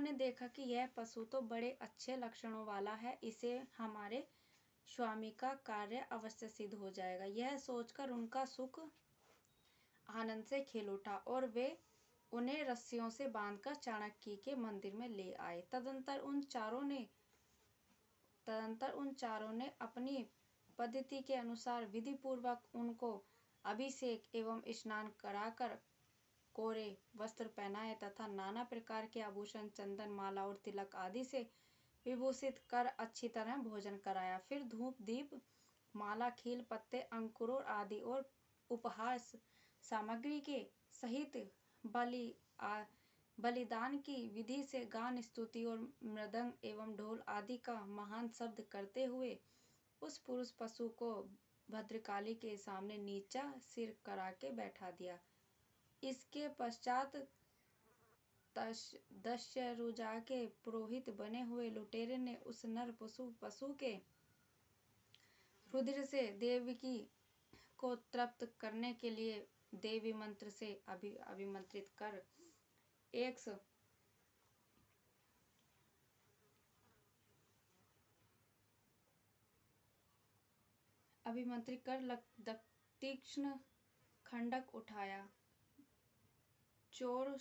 उन्होंने देखा कि यह पशु तो बड़े अच्छे लक्षणों वाला है, इसे हमारे स्वामी का कार्य अवश्य सिद्ध हो जाएगा। यह सोचकर उनका सुख आनंद से खिल उठा और वे उन्हें रस्सियों से बांधकर चाणक्य के मंदिर में ले आए। तदंतर उन चारों ने अपनी पद्धति के अनुसार विधि पूर्वक उनको अभिषेक एवं स्नान कराकर कोरे वस्त्र पहनाए तथा नाना प्रकार के आभूषण, चंदन, माला और तिलक आदि से विभूषित कर अच्छी तरह भोजन कराया। फिर धूप, दीप, माला, खील, पत्ते, अंकुरों आदि और उपहार सामग्री के सहित बलिदान की विधि से गान, स्तुति और मृदंग एवं ढोल आदि का महान शब्द करते हुए उस पुरुष पशु को भद्रकाली के सामने नीचा सिर करा के बैठा दिया। इसके पश्चात दस्युरुजा के पुरोहित बने हुए लुटेरे ने उस नर पशु के रुधिर से देवकी को तृप्त करने के लिए देवी मंत्र से अभिमंत्रित कर तीक्ष्ण खंडक उठाया। चोर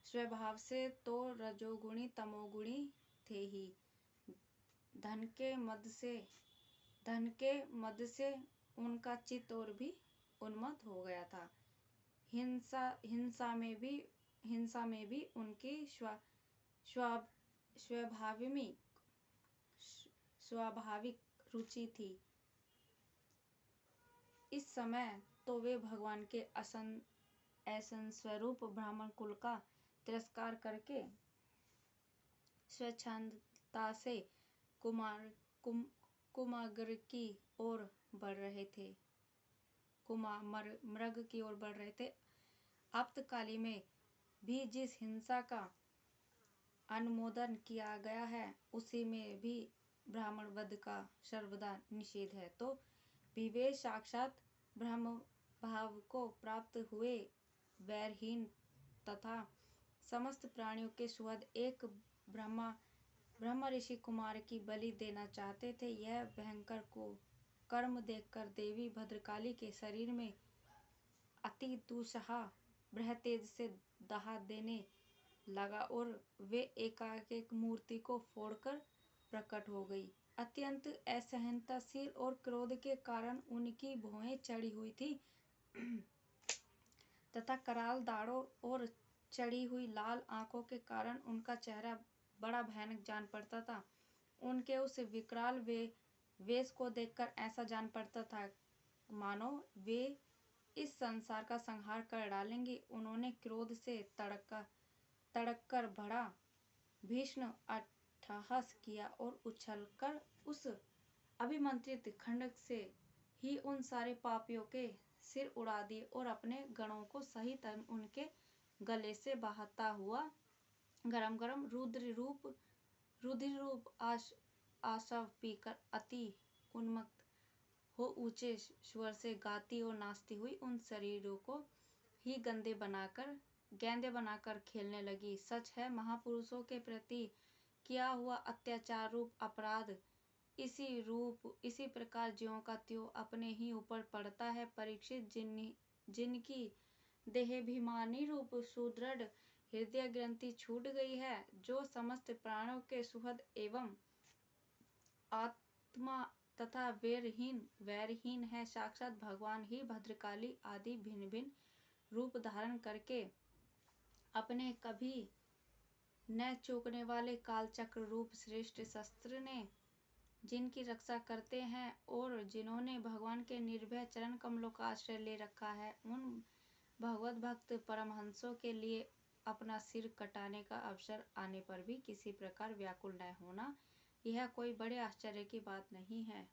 स्वभाव से तो रजोगुणी तमोगुणी थे ही। धन के मद से उनका चित्त और भी उन्मत्त हो गया था। हिंसा में भी उनकी स्वाभाविक रुचि थी। इस समय तो वे भगवान के ऐसन स्वरूप ब्राह्मण कुल का तिरस्कार करके स्वच्छंदता से कुमार्ग की ओर बढ़ रहे थे। आप्तकाली में भी जिस हिंसा का अनुमोदन किया गया है, उसी में भी ब्राह्मण वध का सर्वदा निषेध है। तो भी वे साक्षात ब्रह्म भाव को प्राप्त हुए वैरहीन तथा समस्त प्राणियों के सुहृद एक ब्रह्म ऋषि कुमार की बलि देना चाहते थे। यह भयंकर को कर्म देखकर देवी भद्रकाली के शरीर में अति दुस्सह ब्रह्मतेज से दहा देने लगा और वे एकाएक मूर्ति को फोड़कर प्रकट हो गई। अत्यंत असहनशील और क्रोध के कारण उनकी भौहें चढ़ी हुई थी तथा कराल दाढ़ों और चढ़ी हुई लाल आंखों के कारण उनका चेहरा बड़ा भयानक जान पड़ता था। उनके उस विकराल वेश को देखकर ऐसा जान पड़ता था मानो वे इस संसार का संहार कर डालेंगी। उन्होंने क्रोध से तड़ककर बड़ा भीषण अट्टहास किया और उछलकर उस अभिमंत्रित खंडक से ही उन सारे पापियों के सिर उड़ा दिए और अपने गणों को सहित उनके गले से बहता हुआ गरम रुधिर रूप आसव पीकर अति उन्मत्त हो ऊंचे स्वर से गाती और नाचती हुई उन शरीरों को ही गेंदे बनाकर खेलने लगी। सच है, महापुरुषों के प्रति किया हुआ अत्याचार रूप अपराध इसी प्रकार ज्यों का त्यों अपने ही ऊपर पड़ता है। परीक्षित, जिनकी देहाभिमानी रूप सुदृढ़ हृदय ग्रंथि छूट गई है, जो समस्त प्राणों के सुहृद एवं आत्मा तथा वैरहीन है, साक्षात भगवान ही भद्रकाली आदि भिन्न भिन्न रूप धारण करके अपने कभी न चूकने वाले कालचक्र रूप श्रेष्ठ शस्त्र ने जिनकी रक्षा करते हैं और जिन्होंने भगवान के निर्भय चरण कमलों का आश्रय ले रखा है, उन भगवत भक्त परमहंसों के लिए अपना सिर कटाने का अवसर आने पर भी किसी प्रकार व्याकुल न होना, यह कोई बड़े आश्चर्य की बात नहीं है।